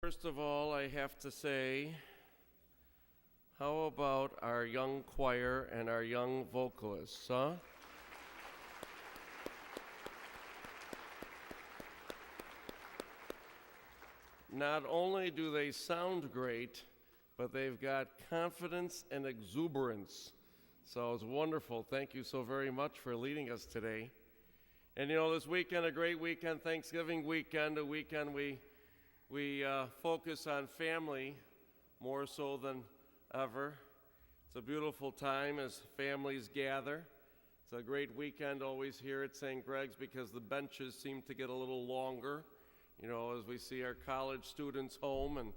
First of all, I have to say, how about our young choir and our young vocalists, huh? Not only do they sound great, but they've got confidence and exuberance. So it's wonderful. Thank you so very much for leading us today. And you know, this weekend, a great weekend, Thanksgiving weekend, a weekend we focus on family more so than ever. It's a beautiful time as families gather. It's a great weekend always here at St. Greg's because the benches seem to get a little longer. You know, as we see our college students home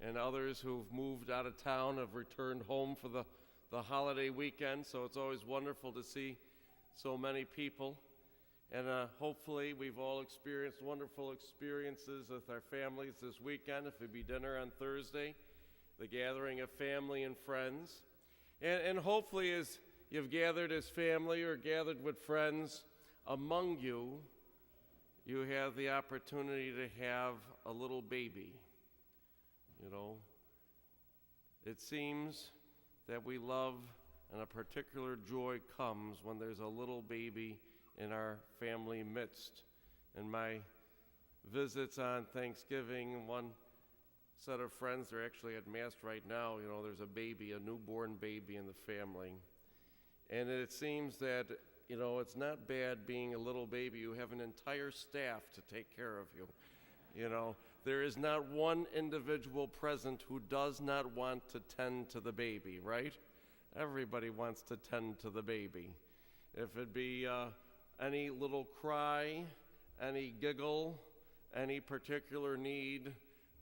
and others who've moved out of town have returned home for the holiday weekend. So it's always wonderful to see so many people. And hopefully we've all experienced wonderful experiences with our families this weekend. If it be dinner on Thursday, the gathering of family and friends. And hopefully as you've gathered as family or gathered with friends among you, you have the opportunity to have a little baby. You know, it seems that we love and a particular joy comes when there's a little baby in our family midst. In my visits on Thanksgiving, one set of friends, they're actually at Mass right now, you know, there's a baby, a newborn baby in the family. And it seems that, you know, it's not bad being a little baby. You have an entire staff to take care of you. You know, there is not one individual present who does not want to tend to the baby, right? Everybody wants to tend to the baby. If it be any little cry, any giggle, any particular need,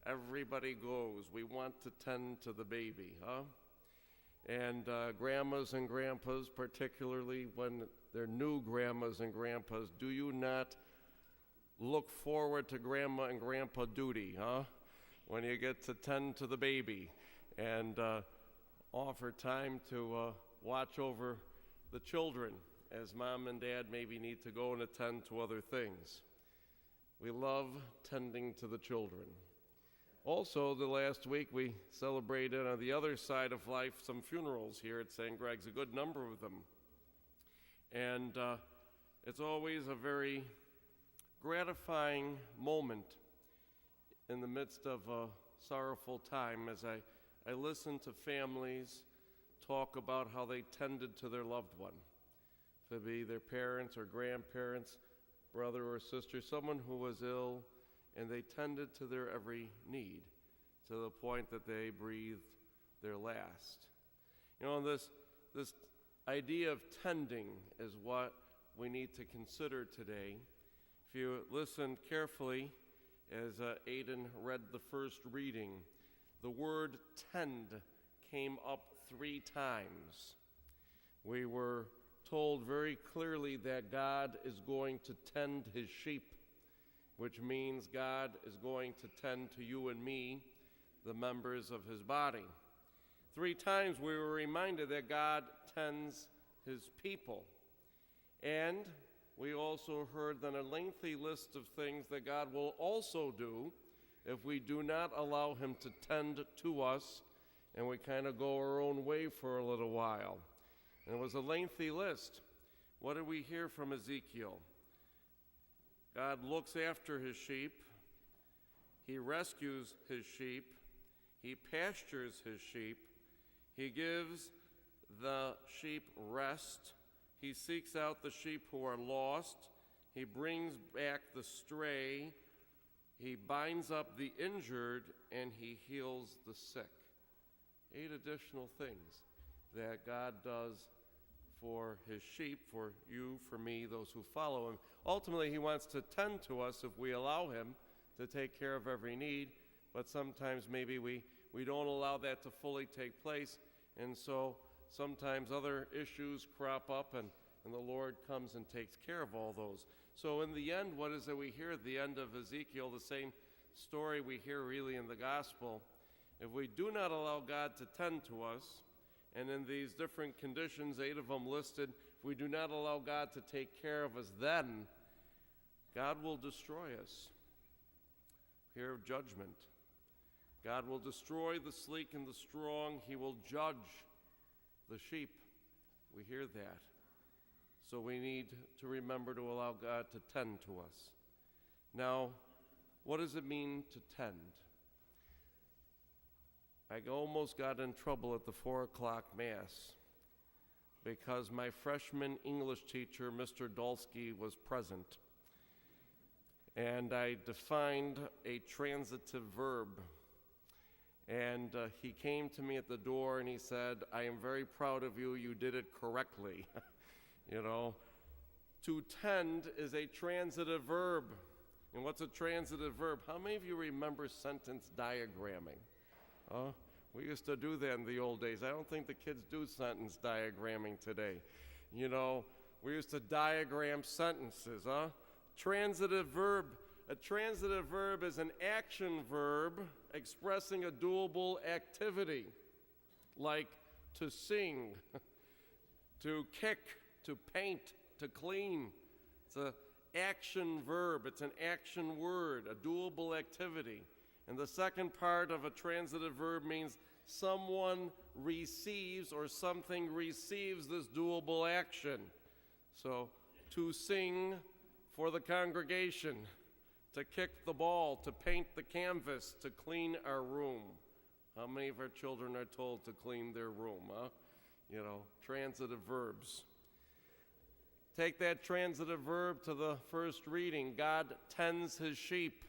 everybody goes. We want to tend to the baby, huh? And grandmas and grandpas, particularly when they're new grandmas and grandpas, do you not look forward to grandma and grandpa duty, huh? When you get to tend to the baby and offer time to watch over the children as mom and dad maybe need to go and attend to other things. We love tending to the children. Also, the last week we celebrated on the other side of life some funerals here at St. Greg's, a good number of them. And it's always a very gratifying moment in the midst of a sorrowful time as I listen to families talk about how they tended to their loved one. If it be their parents or grandparents, brother or sister, someone who was ill, and they tended to their every need to the point that they breathed their last. You know, this idea of tending is what we need to consider today. If you listen carefully as Aidan read the first reading, the word tend came up 3 times. We were told very clearly that God is going to tend his sheep, which means God is going to tend to you and me, the members of his body. 3 times we were reminded that God tends his people. And we also heard then a lengthy list of things that God will also do if we do not allow him to tend to us and we kind of go our own way for a little while. And it was a lengthy list. What did we hear from Ezekiel? God looks after his sheep. He rescues his sheep. He pastures his sheep. He gives the sheep rest. He seeks out the sheep who are lost. He brings back the stray. He binds up the injured, and he heals the sick. 8 additional things that God does for his sheep, for you, for me, those who follow him. Ultimately, he wants to tend to us if we allow him to take care of every need, but sometimes maybe we don't allow that to fully take place, and so sometimes other issues crop up, and the Lord comes and takes care of all those. So in the end, what is it we hear at the end of Ezekiel? The same story we hear really in the gospel. If we do not allow God to tend to us, and in these different conditions, 8 of them listed, if we do not allow God to take care of us, then God will destroy us. Fear of judgment. God will destroy the sleek and the strong. He will judge the sheep. We hear that. So we need to remember to allow God to tend to us. Now, what does it mean to tend? I almost got in trouble at the 4 o'clock Mass because my freshman English teacher, Mr. Dolsky, was present. And I defined a transitive verb. And he came to me at the door and he said, "I am very proud of you. You did it correctly." You know, to tend is a transitive verb. And what's a transitive verb? How many of you remember sentence diagramming? We used to do that in the old days. I don't think the kids do sentence diagramming today. You know, we used to diagram sentences, Transitive verb. A transitive verb is an action verb expressing a doable activity, like to sing, to kick, to paint, to clean. It's an action verb. It's an action word, a doable activity. And the second part of a transitive verb means someone receives or something receives this doable action. So, to sing for the congregation, to kick the ball, to paint the canvas, to clean our room. How many of our children are told to clean their room, You know, transitive verbs. Take that transitive verb to the first reading. God tends his sheep.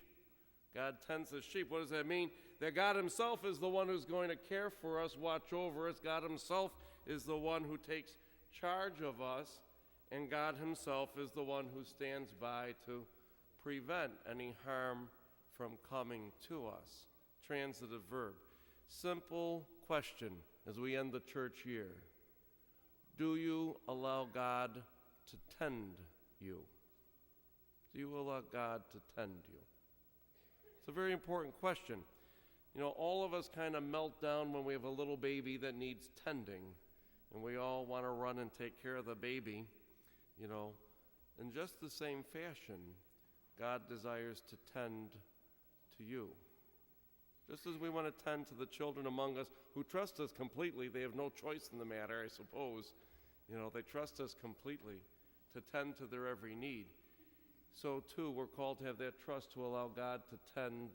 God tends his sheep. What does that mean? That God himself is the one who's going to care for us, watch over us. God himself is the one who takes charge of us. And God himself is the one who stands by to prevent any harm from coming to us. Transitive verb. Simple question as we end the church year. Do you allow God to tend you? Do you allow God to tend you? It's a very important question. You know, all of us kind of melt down when we have a little baby that needs tending, and we all want to run and take care of the baby. You know, in just the same fashion, God desires to tend to you. Just as we want to tend to the children among us who trust us completely, they have no choice in the matter, I suppose. You know, they trust us completely to tend to their every need. So too, we're called to have that trust to allow God to tend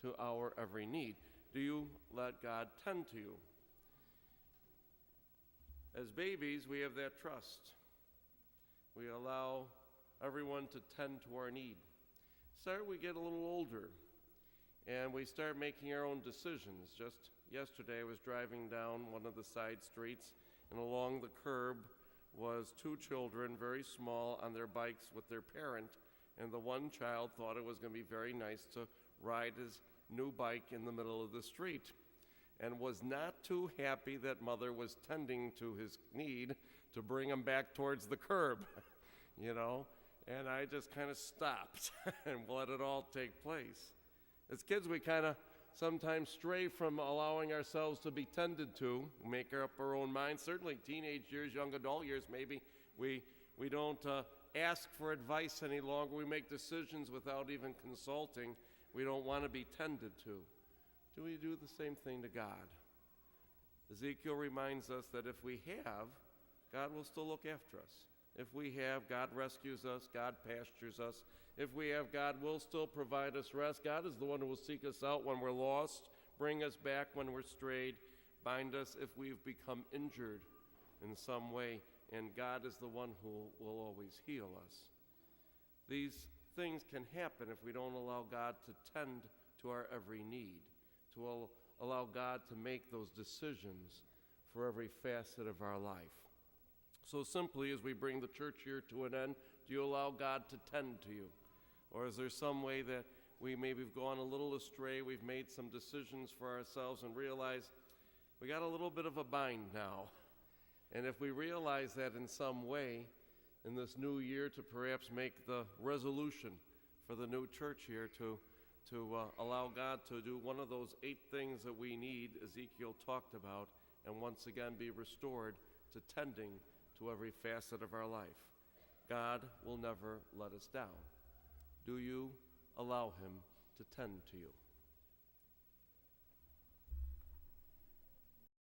to our every need. Do you let God tend to you? As babies, we have that trust. We allow everyone to tend to our need. We get a little older, and we start making our own decisions. Just yesterday, I was driving down one of the side streets, and along the curb was 2 children, very small, on their bikes with their parent, and the one child thought it was going to be very nice to ride his new bike in the middle of the street, and was not too happy that mother was tending to his need to bring him back towards the curb, you know, and I just kind of stopped and let it all take place. As kids, we kind of sometimes stray from allowing ourselves to be tended to, make up our own minds. Certainly teenage years, young adult years, maybe we don't ask for advice any longer. We make decisions without even consulting. We don't want to be tended to. Do we do the same thing to God? Ezekiel reminds us that if we have, God will still look after us. If we have, God rescues us, God pastures us. If we have, God will still provide us rest. God is the one who will seek us out when we're lost, bring us back when we're strayed, bind us if we've become injured in some way, and God is the one who will always heal us. These things can happen if we don't allow God to tend to our every need, to allow God to make those decisions for every facet of our life. So simply, as we bring the church year to an end, do you allow God to tend to you? Or is there some way that we maybe have gone a little astray, we've made some decisions for ourselves and realize we got a little bit of a bind now? And if we realize that in some way in this new year, to perhaps make the resolution for the new church year to allow God to do one of those 8 things that we need, Ezekiel talked about, and once again be restored to tending to every facet of our life. God will never let us down. Do you allow him to tend to you?